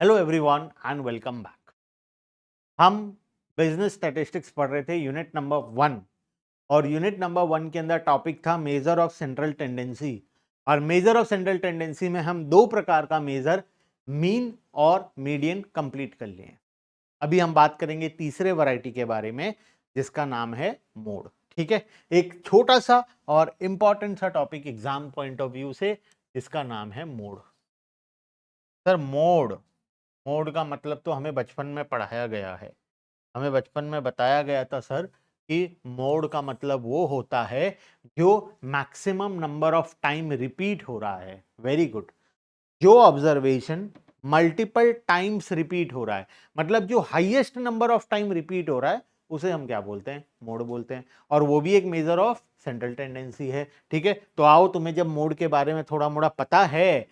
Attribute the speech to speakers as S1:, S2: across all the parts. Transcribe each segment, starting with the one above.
S1: Hello everyone and welcome back. हम business statistics पढ़ रहे थे यूनिट नंबर 1 और यूनिट नंबर 1 के अंदर टॉपिक था मेजर ऑफ सेंट्रल टेंडेंसी। और मेजर ऑफ सेंट्रल टेंडेंसी में हम दो प्रकार का मेजर मीन और मीडियन कंप्लीट कर लिए हैं। अभी हम बात करेंगे तीसरे वैरायटी के बारे में जिसका नाम है मोड। ठीक है, एक छोटा सा और इंपॉर्टेंट सा topic exam point of view से जिसका नाम है मोड। सर मोड मोड का मतलब तो हमें बचपन में पढ़ाया गया है। हमें बचपन में बताया गया था सर कि मोड का मतलब वो होता है जो maximum number of time repeat हो रहा है। Very good. जो ऑब्जर्वेशन मल्टीपल टाइम्स रिपीट हो रहा है, मतलब जो highest number of time repeat हो रहा है उसे हम क्या बोलते हैं? मोड बोलते हैं। और वो भी एक मेजर ऑफ सेंट्रल टेंडेंसी है। ठीक है, तो आओ, तुम्हें जब मोड के बारे में थोड़ा मोड़ा पता है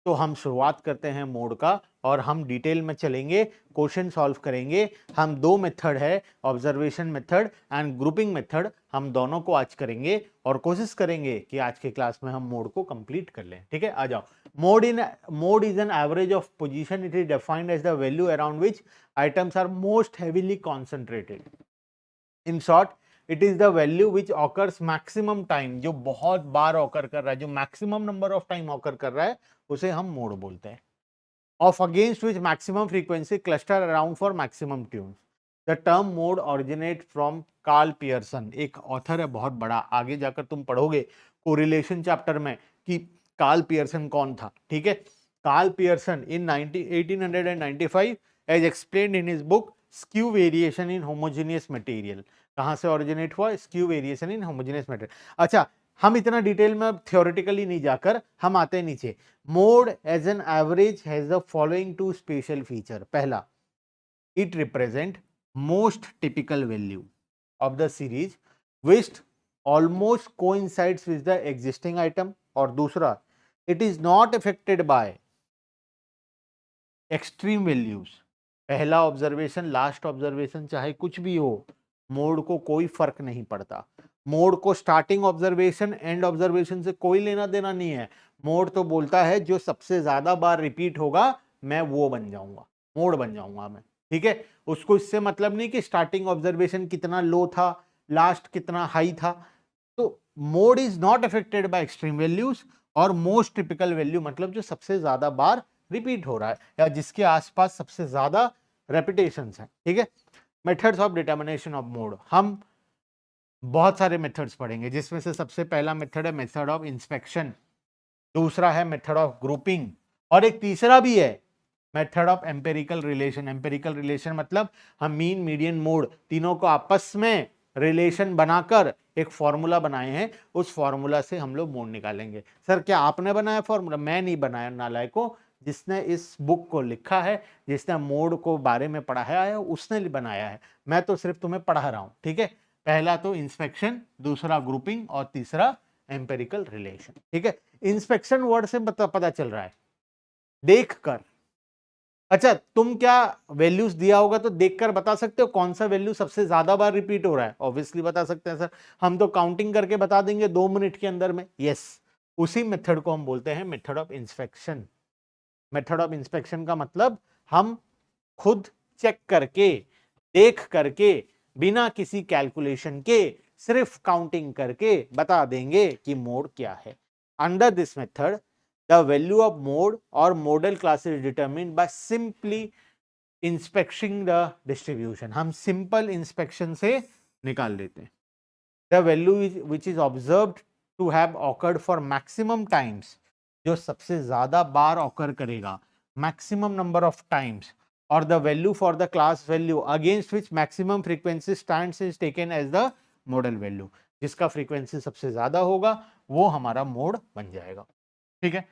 S1: तो हम शुरुआत करते हैं मोड का और हम डिटेल में चलेंगे, क्वेश्चन सॉल्व करेंगे। हम दो मेथड है, observation method and grouping method, हम दोनों को आज करेंगे और कोशिश करेंगे कि आज के क्लास में हम मोड को कंप्लीट कर लें। ठीक है, आ जाओ। Mode is an average of position. It is defined as the value around which items are most heavily concentrated. In short, it is the value which occurs maximum time, जो बहुत बार ऑकर कर रहा है, जो maximum number of time occur कर रहा है उसे हम मोड बोलते हैं। Of against which maximum frequency cluster around for maximum tunes. The term mode originate from Karl Pearson, एक ऑथर है बहुत बड़ा, आगे जाकर तुम पढ़ोगे कोरिलेशन चैप्टर में कि कार्ल पियर्सन कौन था। ठीक है, Karl Pearson in 1895 as explained in his book skew variation in homogeneous material. कहां से ओरिजिनेट हुआ? Skew variation in homogeneous material. अच्छा, हम इतना डिटेल में थ्योरेटिकली नहीं जाकर हम आते हैं नीचे। Mode as an average has the following two special feature. पहला, it represent most typical value of the series which almost coincides with the existing item। और दूसरा, it is not affected by extreme values। पहला observation last observation चाहे कुछ भी हो, mode को कोई फर्क नहीं पड़ता। मोड को स्टार्टिंग ऑब्जर्वेशन एंड ऑब्जर्वेशन से कोई लेना देना नहीं है। मोड तो बोलता है जो सबसे ज्यादा बार रिपीट होगा मैं वो बन जाऊंगा, मोड बन जाऊंगा मैं। ठीक है, उसको इससे मतलब नहीं कि स्टार्टिंग ऑब्जर्वेशन कितना लो था, लास्ट कितना हाई था। तो mode is not affected by extreme values और मोस्ट टिपिकल वैल्यू मतलब जो सबसे ज्यादा बार रिपीट हो रहा है या जिसके आसपास सबसे ज्यादा रेपिटेशंस हैं। ठीक है, methods of determination of mode, हम बहुत सारे मेथड्स पढ़ेंगे जिसमें से सबसे पहला मेथड है मेथड ऑफ इंस्पेक्शन, दूसरा है मेथड ऑफ ग्रुपिंग और एक तीसरा भी है method of empirical relation. Empirical relation मतलब हम मीन मीडियन मोड तीनों को आपस में रिलेशन बनाकर एक फॉर्मूला बनाए हैं, उस फॉर्मूला से हम लोग मोड निकालेंगे। सर क्या आपने बनाया फॉर्मूला? मैं नहीं बनाया, नालायकों। जिसने इस बुक को लिखा है, जिसने मोड को बारे में पढ़ाया है, उसने बनाया है। मैं तो सिर्फ तुम्हें पढ़ा रहा हूं। ठीक है, पहला तो इंस्पेक्शन, दूसरा ग्रुपिंग और तीसरा एम्पेरिकल रिलेशन। ठीक है, इंस्पेक्शन वर्ड से पता चल रहा है देख कर। अच्छा, तुम क्या वैल्यूज दिया होगा तो देखकर बता सकते हो कौन सा वैल्यू सबसे ज्यादा बार रिपीट हो रहा है? ऑब्वियसली बता सकते हैं सर, हम तो काउंटिंग करके बता देंगे 2 मिनट के अंदर में। यस, उसी मेथड को हम बोलते हैं method of inspection. Method of inspection का मतलब हम खुद चेक करके, देख करके, बिना किसी कैलकुलेशन के, सिर्फ काउंटिंग करके बता देंगे कि मोड क्या है। Under this method the value of mode और modal class is determined by simply inspecting the distribution. हम सिंपल इंस्पेक्शन से निकाल लेते हैं। The value which is observed to have occurred for maximum times, जो सबसे ज्यादा बार ऑकर करेगा, मैक्सिमम नंबर ऑफ टाइम्स, और the value for the class value against which maximum frequency stands is taken as the modal value. जिसका frequency सबसे ज्यादा होगा वो हमारा मोड बन जाएगा। ठीक है,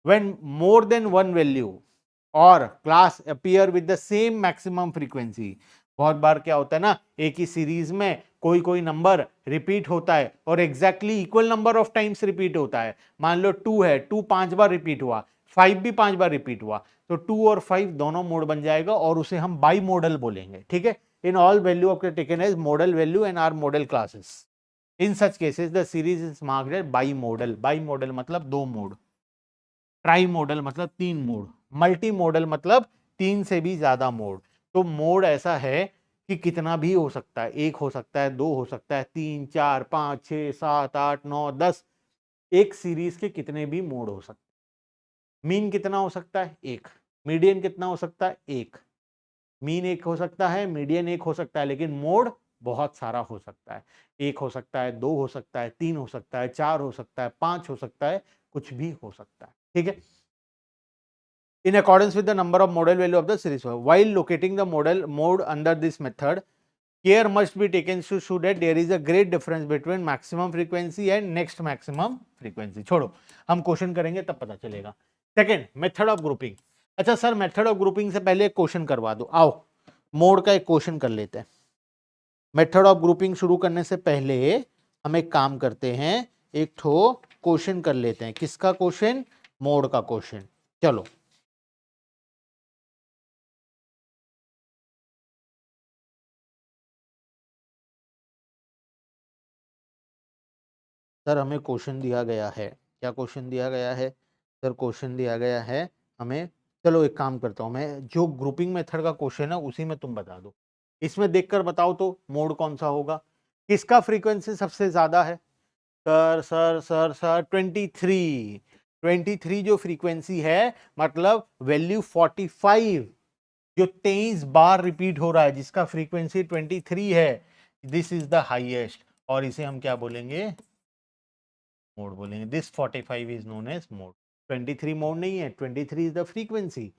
S1: when more than one value और class appear with the same maximum frequency. बहुत बार क्या होता है ना, एक ही सीरीज में कोई कोई नंबर रिपीट होता है और exactly equal number of times repeat होता है। मान लो 2 है, 2 5 बार रिपीट हुआ, 5 भी 5 बार रिपीट हुआ, तो 2 और 5 दोनों मोड बन जाएगा और उसे हम बाई मॉडल बोलेंगे। ठीक है, in all value of taken as modal value and are modal classes. In such cases the series is marked as bimodal. Bimodal मतलब 2 मोड, ट्राई मॉडल मतलब 3 मोड, मल्टी मॉडल मतलब 3 से भी ज्यादा mode. तो mode ऐसा है कि कितना भी हो सकता है, 1 हो सकता है, 2 हो सकता है, 3, 4, 5, 6, 7, 8, 9, 10, एक सीरीज के कितने भी मोड हो सकते हैं। मीन कितना हो सकता है? 1। मीडियन कितना हो सकता है? 1। मीन 1 हो सकता है, मीडियन 1 हो सकता है, लेकिन मोड बहुत सारा हो सकता है। 1 हो सकता है, 2 हो सकता है, 3 हो सकता है, 4 हो सकता है, 5 हो सकता है, कुछ भी हो सकता है। ठीक है। In accordance with the number of model value of the series, while locating the model mode under this method, care must be taken to show that there is a great difference between maximum frequency and next maximum frequency. छोड़ो, हम question करेंगे तब पता चलेगा। Second, method of grouping. अच्छा sir, method of grouping से पहले एक क्वेश्चन करवा दो। आओ मोड का एक क्वेश्चन कर लेते हैं। मेथड ऑफ ग्रुपिंग शुरू करने से पहले हम एक काम करते हैं, एक ठो क्वेश्चन कर लेते हैं। किसका क्वेश्चन? मोड का क्वेश्चन। चलो सर, हमें क्वेश्चन दिया गया है। क्या क्वेश्चन दिया गया है सर? क्वेश्चन दिया गया है हमें। चलो एक काम करता हूं, मैं जो ग्रुपिंग मेथड का क्वेश्चन है उसी में तुम बता दो। इसमें देखकर बताओ तो मोड कौन सा होगा, किसका फ्रीक्वेंसी सबसे ज्यादा है? सर 23। 23 जो फ्रीक्वेंसी है, मतलब वैल्यू 45, जो 23 बार रिपीट हो रहा है, जिसका फ्रीक्वेंसी 23 है, दिस इज द हाईएस्ट। और इसे हम क्या बोलेंगे? मोड बोलेंगे। This 45 is known as mode. 23 mode नहीं है, 23 is the frequency,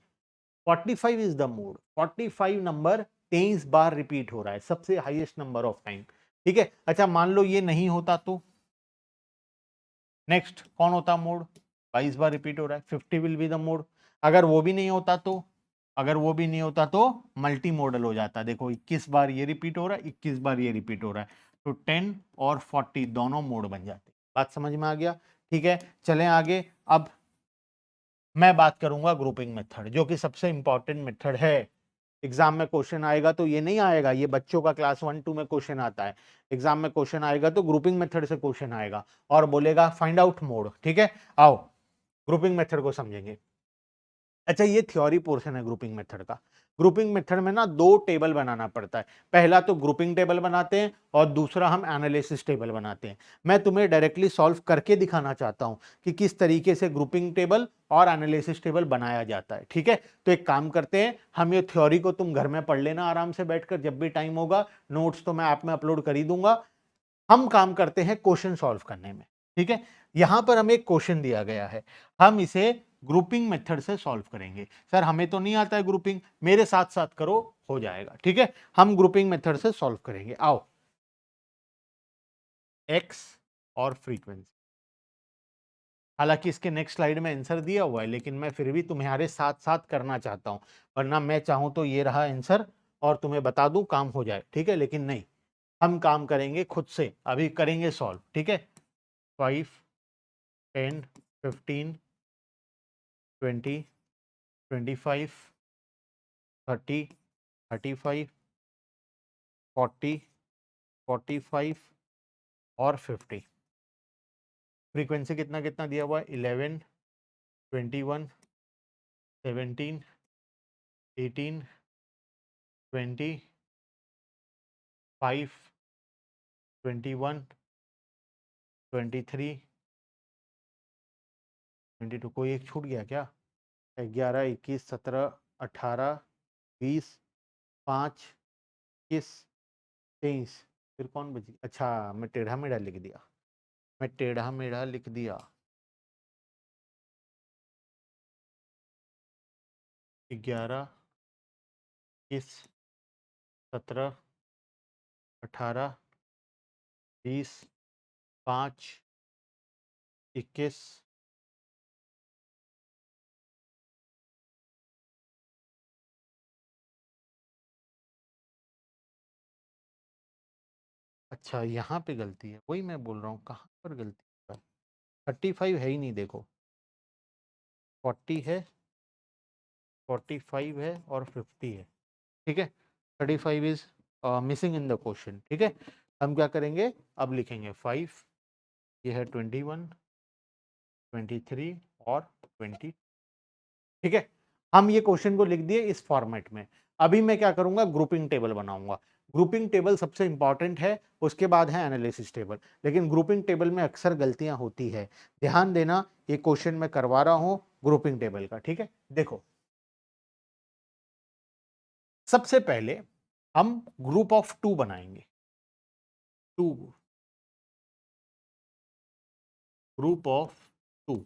S1: 45 is the mode. 45 number 23 बार रिपीट हो रहा है, सबसे हाईएस्ट नंबर ऑफ टाइम। ठीक है। अच्छा मान लो ये नहीं होता तो नेक्स्ट कौन होता मोड? 22 बार रिपीट हो रहा है, 50 विल बी द मोड। अगर वो भी नहीं होता तो, अगर वो भी नहीं होता तो मल्टी मॉडल हो जाता। देखो 21 बार ये रिपीट हो रहा है, 21 बार ये रिपीट हो रहा है, तो 10 और 40 दोनों मोड बन जाते। बात समझ में आ गया? ठीक है, चलें आगे। अब मैं बात करूंगा ग्रुपिंग मेथड, जो कि सबसे इंपॉर्टेंट मेथड है। एग्जाम में क्वेश्चन आएगा तो ये नहीं आएगा, ये बच्चों का क्लास 1-2 में क्वेश्चन आता है। एग्जाम में क्वेश्चन आएगा तो ग्रुपिंग मेथड से क्वेश्चन आएगा और बोलेगा फाइंड आउट मोड। ठीक है, आओ ग्रुपिंग मेथड को समझेंगे। अच्छा, ये थ्योरी पोर्शन है ग्रुपिंग मेथड का। ग्रुपिंग मेथड में ना दो टेबल बनाना पड़ता है। पहला तो ग्रुपिंग टेबल बनाते हैं और दूसरा हम एनालिसिस टेबल बनाते हैं। मैं तुम्हें डायरेक्टली सॉल्व करके दिखाना चाहता हूं कि किस तरीके से ग्रुपिंग टेबल और एनालिसिस टेबल बनाया जाता है। ठीक है, तो एक काम करते हैं, हम ये थ्योरी को तुम घर में पढ़ लेना आराम से बैठकर, जब भी टाइम होगा। नोट्स तो मैं ऐप में अपलोड कर ही दूंगा। हम काम करते हैं क्वेश्चन सॉल्व करने में। ठीक है, यहां पर हमें एक क्वेश्चन दिया गया है, हम इसे ग्रुपिंग मेथड से सॉल्व करेंगे। सर हमें तो नहीं आता है ग्रुपिंग, मेरे साथ साथ करो, हो जाएगा। ठीक है, हम ग्रुपिंग मेथड से सॉल्व करेंगे। आओ, एक्स और फ्रीक्वेंसी। हालांकि इसके नेक्स्ट स्लाइड में आंसर दिया हुआ है, लेकिन मैं फिर भी तुम्हारे साथ साथ करना चाहता हूं, वरना मैं चाहूं तो ये रहा आंसर और तुम्हें बता दूं काम हो जाए। ठीक है, लेकिन नहीं, हम काम करेंगे खुद से, अभी करेंगे सॉल्व। ठीक है, 5, 10, 15, 20, 25, 30, 35, 40, 45 और 50। फ्रीक्वेंसी कितना कितना दिया हुआ है? 11, 21, 17, 18, 20, 5, 21, 23, 22। कोई एक छूट गया क्या? 11, 21, 17, 18, 20, 5, 21, 23। फिर कौन बची? अच्छा, मैं टेढ़ा मेढ़ा लिख दिया, मैं टेढ़ा मेढ़ा लिख दिया। 11, 21, 17, 18, 20, 5, 21। अच्छा, यहाँ पे गलती है, वही मैं बोल रहा हूँ, कहाँ पर गलती है? 35 है ही नहीं, देखो 40 है, 45 है और 50 है। ठीक है, 35 is missing in the question. ठीक है, हम क्या करेंगे, अब लिखेंगे 5, ये है 21, 23 और 20। ठीक है, हम ये क्वेश्चन को लिख दिए इस फॉर्मेट में। अभी मैं क्या करूंगा, ग्रुपिंग टेबल बनाऊंगा। ग्रुपिंग टेबल सबसे इंपॉर्टेंट है, उसके बाद है एनालिसिस टेबल। लेकिन ग्रुपिंग टेबल में अक्सर गलतियां होती है, ध्यान देना। ये क्वेश्चन मैं करवा रहा हूं ग्रुपिंग टेबल का, ठीक है। देखो, सबसे पहले हम ग्रुप ऑफ 2 बनाएंगे। 2, ग्रुप ऑफ 2।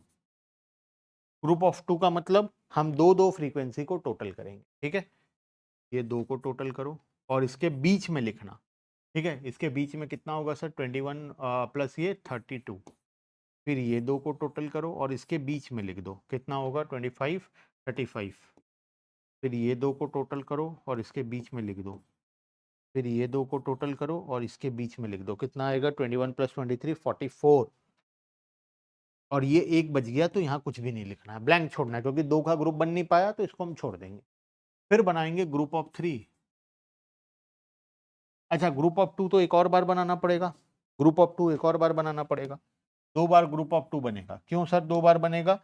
S1: ग्रुप ऑफ 2 का मतलब हम दो दो फ्रीक्वेंसी को टोटल करेंगे, ठीक है। ये दो को टोटल करो और इसके बीच में लिखना, ठीक है। इसके बीच में कितना होगा सर, 21 प्लस ये 32। फिर ये दो को टोटल करो और इसके बीच में लिख दो, कितना होगा 25 35। फिर ये दो को टोटल करो और इसके बीच में लिख दो। फिर ये दो को टोटल करो और इसके बीच में लिख दो, कितना आएगा 21 प्लस 23 44। और ये एक बच गया, तो यहाँ कुछ भी नहीं लिखना है, ब्लैंक छोड़ना है, क्योंकि दो का ग्रुप बन नहीं पाया तो इसको हम छोड़ देंगे। फिर बनाएंगे ग्रुप ऑफ 3। अच्छा, ग्रुप ऑफ 2 तो एक और बार बनाना पड़ेगा। ग्रुप ऑफ 2 एक और बार बनाना पड़ेगा, दो बार ग्रुप ऑफ 2 बनेगा। क्यों सर दो बार बनेगा?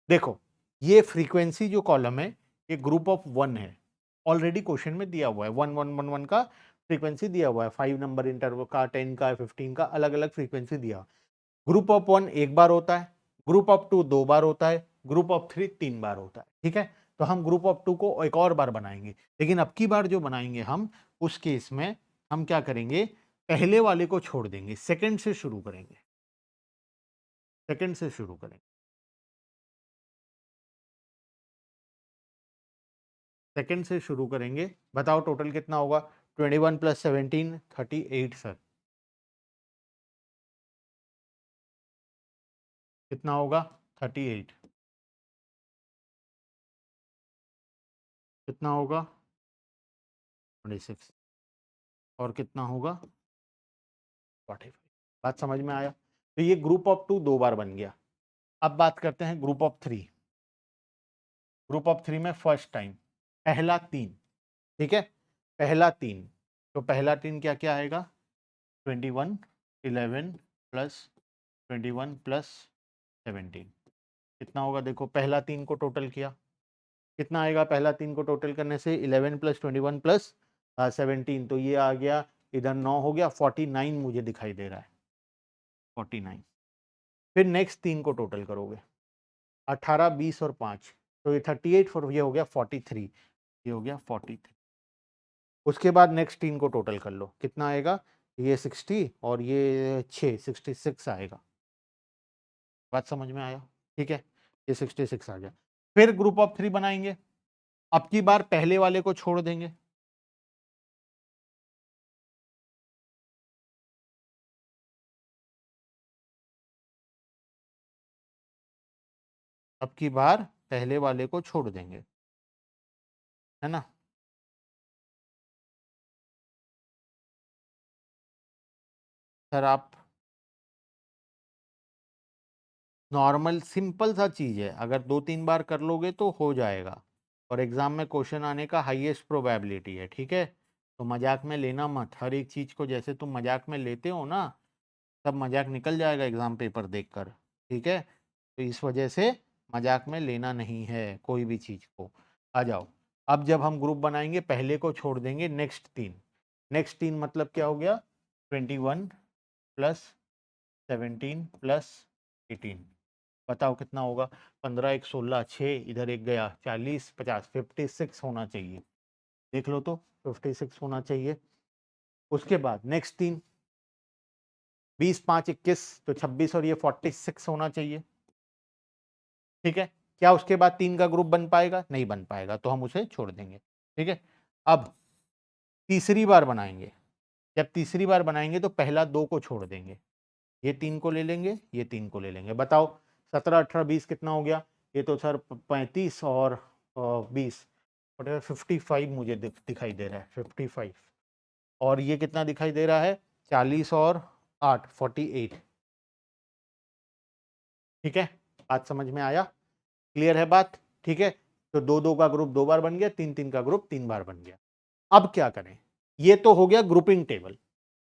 S1: देखो, ये फ्रीक्वेंसी जो कॉलम है ये ग्रुप ऑफ 1 है, ऑलरेडी क्वेश्चन में दिया हुआ है। 1 1 1 1 का फ्रीक्वेंसी दिया हुआ है, 5 नंबर इंटरवल का, 10 का, 15 का, अलग अलग फ्रीक्वेंसी दिया। ग्रुप ऑफ 1 एक बार होता है, ग्रुप ऑफ 2 दो बार होता है, ग्रुप ऑफ 3 तीन बार होता है, ठीक है। तो हम ग्रुप ऑफ 2 को एक और बार बनाएंगे, लेकिन अब की बार जो बनाएंगे हम, उस केस में हम क्या करेंगे, पहले वाले को छोड़ देंगे, सेकंड से शुरू करेंगे। सेकंड से शुरू करेंगे, सेकंड से शुरू करेंगे। बताओ टोटल कितना होगा, 21 प्लस 17 38 सर। कितना होगा 38। कितना होगा 26। और कितना होगा 45। बात समझ में आया? तो ये ग्रुप ऑफ 2 दो बार बन गया। अब बात करते हैं ग्रुप ऑफ 3। ग्रुप ऑफ 3 में फर्स्ट टाइम, पहला 3, ठीक है। पहला 3, तो पहला 3 क्या क्या आएगा, 21 11 प्लस 21 प्लस 17। कितना होगा, देखो पहला 3 को टोटल किया, कितना आएगा पहला 3 को टोटल करने से, 11 प्लस 21 प्लस 17, तो ये आ गया, इधर 9 हो गया, 49 मुझे दिखाई दे रहा है, 49। फिर नेक्स्ट 3 को टोटल करोगे, 18 20 और 5, तो ये 38 और ये हो गया 43, ये हो गया 43। उसके बाद नेक्स्ट 3 को टोटल कर लो, कितना आएगा, ये 60 और ये 6 66 आएगा। बात समझ में आया? ठीक है, ये 66 आ गया। फिर ग्रुप ऑफ 3 बनाएंगे, अब की बार पहले वाले को छोड़ देंगे, अब की बार पहले वाले को छोड़ देंगे, है ना। सर आप, नॉर्मल सिंपल सा चीज है, अगर 2 3 बार कर लोगे तो हो जाएगा, और एग्जाम में क्वेश्चन आने का हाईएस्ट प्रोबेबिलिटी है, ठीक है। तो मजाक में लेना मत, हर एक चीज को जैसे तुम मजाक में लेते हो ना, सब मजाक निकल जाएगा एग्जाम पेपर देखकर, ठीक है। तो इस वजह से मजाक में लेना नहीं है कोई भी चीज को। आ जाओ, अब जब हम ग्रुप बनाएंगे पहले को छोड़ देंगे, नेक्स्ट 3, नेक्स्ट 3 मतलब क्या हो गया, 21 प्लस 17 प्लस 18। बताओ कितना होगा, 15 1 16 6, इधर एक गया 40 50, 56 होना चाहिए, देख लो तो 56 होना चाहिए। उसके बाद नेक्स्ट 3, 20 5 21, तो 26 और ये 46 होना चाहिए, ठीक है। क्या उसके बाद 3 का ग्रुप बन पाएगा? नहीं बन पाएगा, तो हम उसे छोड़ देंगे, ठीक है। अब तीसरी बार बनाएंगे, जब तीसरी बार बनाएंगे तो पहला 2 को छोड़ देंगे, ये 3 को ले लेंगे, ये 3 को ले लेंगे। बताओ 17 18 20 कितना हो गया, ये तो सर 35 और 20, 55 मुझे दिखाई दे रहा है, 55। और ये कितना दिखाई दे रहा है, 40 और 8 48, ठीक है। बात समझ में आया? क्लियर है बात? ठीक है। तो 2 2 का ग्रुप 2 बार बन गया, 3 3 का ग्रुप 3 बार बन गया। अब क्या करें, ये तो हो गया ग्रुपिंग टेबल।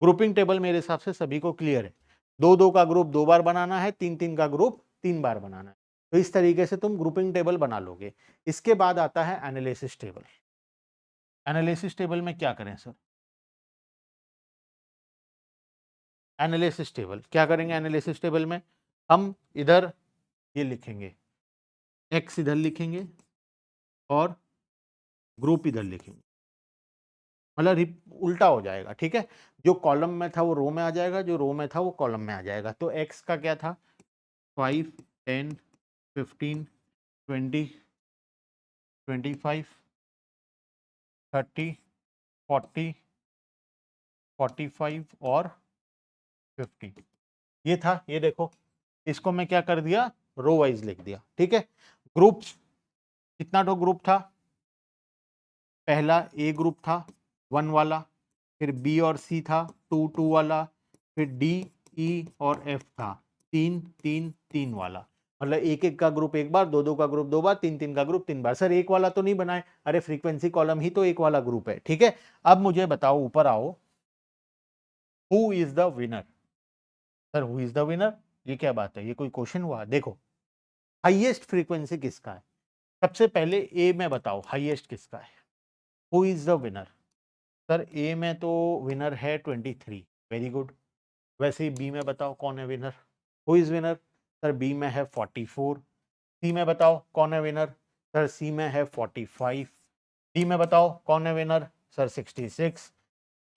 S1: ग्रुपिंग टेबल मेरे हिसाब से सभी को क्लियर है, 2 2 का ग्रुप 2 बार बनाना है, 3 3 का ग्रुप 3 बार बनाना है। तो इस तरीके से तुम ग्रुपिंग टेबल बना लोगे। इसके बाद आता है एनालिसिस टेबल। एनालिसिस टेबल में क्या करें सर? एनालिसिस टेबल क्या करेंगे? एनालिसिस टेबल में हम इधर ये लिखेंगे, एक्स इधर लिखेंगे और ग्रुप इधर लिखेंगे, मतलब उल्टा हो जाएगा, ठीक है। जो कॉलम में था वो रो में आ जाएगा, जो रो में था वो कॉलम में आ जाएगा। तो एक्स का क्या था? 5, 10, 15, 20, 25, 30, 40, 45 और 50, ये था। ये देखो, इसको मैं क्या कर दिया? रो वाइज लिख दिया, ठीक है। ग्रुप्स, कितना तो ग्रुप था? पहला ए ग्रुप था 1 वाला, फिर बी और सी था 2 2 वाला, फिर डी ई और एफ था 3 3 3 वाला। मतलब एक एक का ग्रुप एक बार, दो दो का ग्रुप दो बार, तीन तीन का ग्रुप तीन बार। सर एक वाला तो नहीं बनाए? अरे फ्रीक्वेंसी कॉलम ही तो एक वाला ग्रुप है, ठीक है। अब मुझे बताओ, ऊपर आओ, who is the winner? Sir who is the winner, ये क्या बात है? ये कोई क्वेश्चन हुआ? देखो, हाईएस्ट फ्रीक्वेंसी किसका है? सबसे पहले ए में बताओ हाईएस्ट किसका है? Who is the winner? Sir A में तो विनर है 23, वेरी गुड। वैसे ही बी में बताओ कौन है winner? Who is winner? Sir B में है 44। सी में बताओ कौन है विनर? सर सी में है 45। डी में बताओ कौन है विनर? सर 66।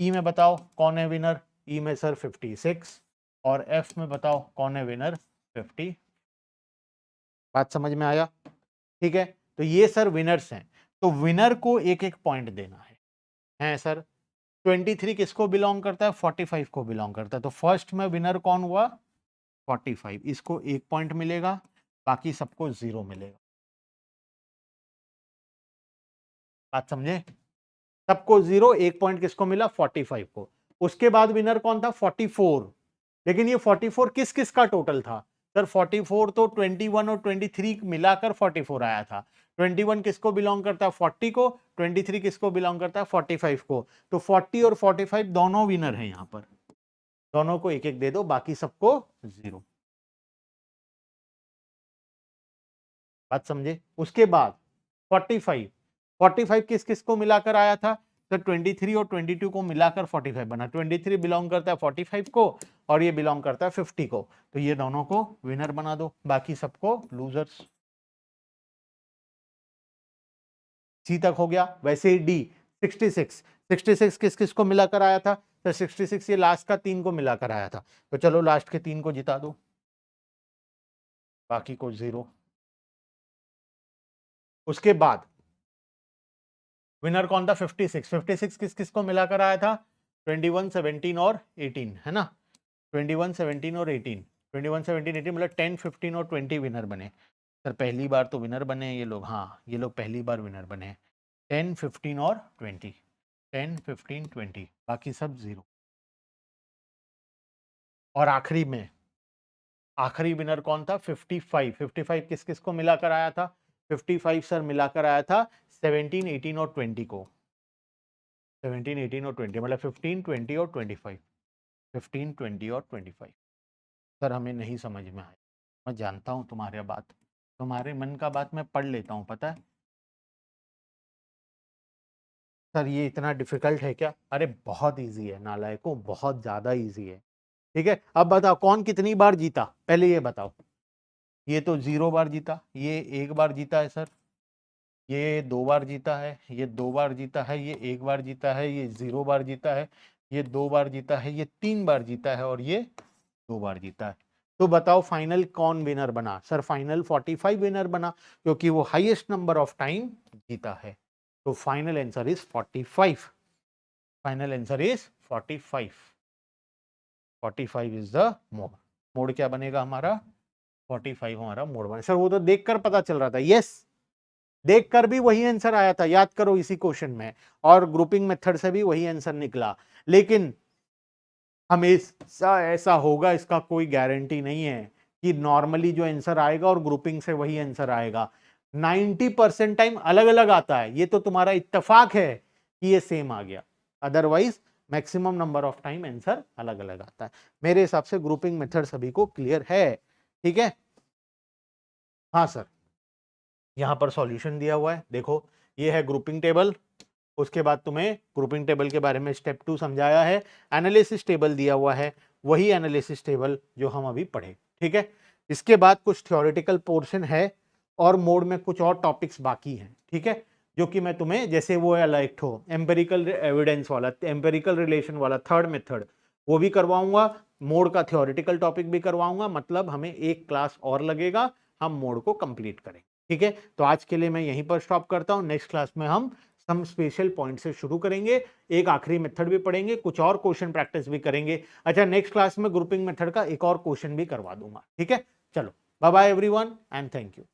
S1: ई में बताओ कौन है विनर? ई में सर 56। और एफ में बताओ कौन है विनर? 50। बात समझ में आया? ठीक है, तो ये सर विनर्स हैं। तो विनर को एक एक पॉइंट देना है सर। 23 किसको बिलोंग करता है? 45 को बिलोंग करता है। तो फर्स्ट में विनर कौन हुआ? 45, इसको एक पॉइंट मिलेगा, बाकी सबको 0 मिलेगा। बात समझे? सबको 0, एक पॉइंट किसको मिला? 45 को। उसके बाद विनर कौन था? 44। लेकिन ये 44 किस किस का टोटल था? सर 44 तो 21 और 23 मिलाकर 44 आया था। 21 किसको बिलोंग करता है? 40 को। 23 किसको बिलोंग करता है? 45 को। तो 40 और 45 दोनों विनर हैं यहां पर। दोनों को एक एक दे दो, बाकी सबको 0। बात समझे? उसके बाद 45, 45 किस किस को मिलाकर आया था? तो 23 और 22 को मिलाकर 45 बना। 23 बिलोंग करता है 45 को और ये बिलोंग करता है 50 को। तो ये दोनों को विनर बना दो, बाकी सबको लूजर्स। सी तक हो गया। वैसे ही डी 66, 66 किस किस को मिलाकर आया था? तो 66 ये लास्ट का 3 को मिलाकर आया था। तो चलो लास्ट के 3 को जिता दो, बाकी को 0। उसके बाद विनर कौन था? 56, 56 किस किस को मिलाकर आया था? 21, 17 और 18, है ना। 21, 17 और 18, 21, 17, 18 मतलब 10, 15 और 20 विनर बने। सर पहली बार तो विनर बने ये लोग, हाँ ये लोग पहली बार विनर बने। 10, 15 और 20, 10, 15, 20, बाकी सब 0। और आखिरी में आखिरी विनर कौन था? 55, 55 किस किस को मिलाकर आया था? 55 सर मिलाकर आया था 17, 18 और 20 को। 17, 18 और 20 मतलब 15, 20 और 25, 15, 20 और 25। सर हमें नहीं समझ में आया। मैं जानता हूँ तुम्हारी बात, तुम्हारे मन का बात मैं पढ़ लेता हूँ, पता है। सर ये इतना डिफिकल्ट है क्या? अरे बहुत इजी है नालायकों, बहुत ज्यादा इजी है। ठीक है, अब बताओ कौन कितनी बार जीता? पहले ये बताओ। ये तो 0 बार जीता, ये 1 बार जीता है सर, ये 2 बार जीता है, ये 2 बार जीता है, ये 1 बार जीता है, ये 0 बार जीता है, ये 2 बार जीता है, ये 3 बार जीता है और ये 2 बार जीता है। तो बताओ फाइनल कौन विनर बना? सर फाइनल 45 विनर बना, क्योंकि वो हाईएस्ट नंबर ऑफ टाइम जीता है। तो final answer is 45। Final answer is 45। 45 is the mode. Mode क्या बनेगा हमारा? 45 हमारा मोड बने। सर वो तो देखकर पता चल रहा था। यस, देखकर भी वही आंसर आया था, याद करो इसी क्वेश्चन में, और ग्रुपिंग मेथड से भी वही आंसर निकला। लेकिन हमेशा ऐसा होगा इसका कोई गारंटी नहीं है कि नॉर्मली जो आंसर आएगा और ग्रुपिंग से वही आंसर आएगा। 90% टाइम अलग अलग आता है। ये तो तुम्हारा इत्तेफाक है कि ये सेम आ गया, otherwise maximum number of time answer अलग अलग आता है। मेरे हिसाब से ग्रुपिंग मेथड सभी को क्लियर है, ठीक है। हाँ सर, यहाँ पर सॉल्यूशन दिया हुआ है, देखो ये है ग्रुपिंग टेबल, उसके बाद तुम्हें ग्रुपिंग टेबल के बारे में स्टेप 2 समझाया है, एनालिसिस टेबल दिया हुआ है, वही एनालिसिस टेबल जो हम अभी पढ़े, ठीक है। इसके बाद कुछ थ्योरेटिकल पोर्शन है और मोड में कुछ और टॉपिक्स बाकी हैं, ठीक है, जो कि मैं तुम्हें, जैसे वो है लाइक ठो एम्पेरिकल एविडेंस वाला, एम्पेरिकल रिलेशन वाला थर्ड मेथड, वो भी करवाऊंगा, मोड का थ्योरेटिकल टॉपिक भी करवाऊंगा, मतलब हमें एक क्लास और लगेगा, हम मोड को कंप्लीट करें, ठीक है। तो आज के लिए मैं यहीं पर स्टॉप करता हूं, नेक्स्ट क्लास में हम सम स्पेशल पॉइंट से शुरू करेंगे, एक आखिरी मेथड भी पढ़ेंगे, कुछ और क्वेश्चन प्रैक्टिस भी करेंगे। अच्छा, नेक्स्ट क्लास में ग्रुपिंग मेथड का एक और क्वेश्चन भी करवा दूंगा, ठीक है। चलो, bye bye everyone and thank you.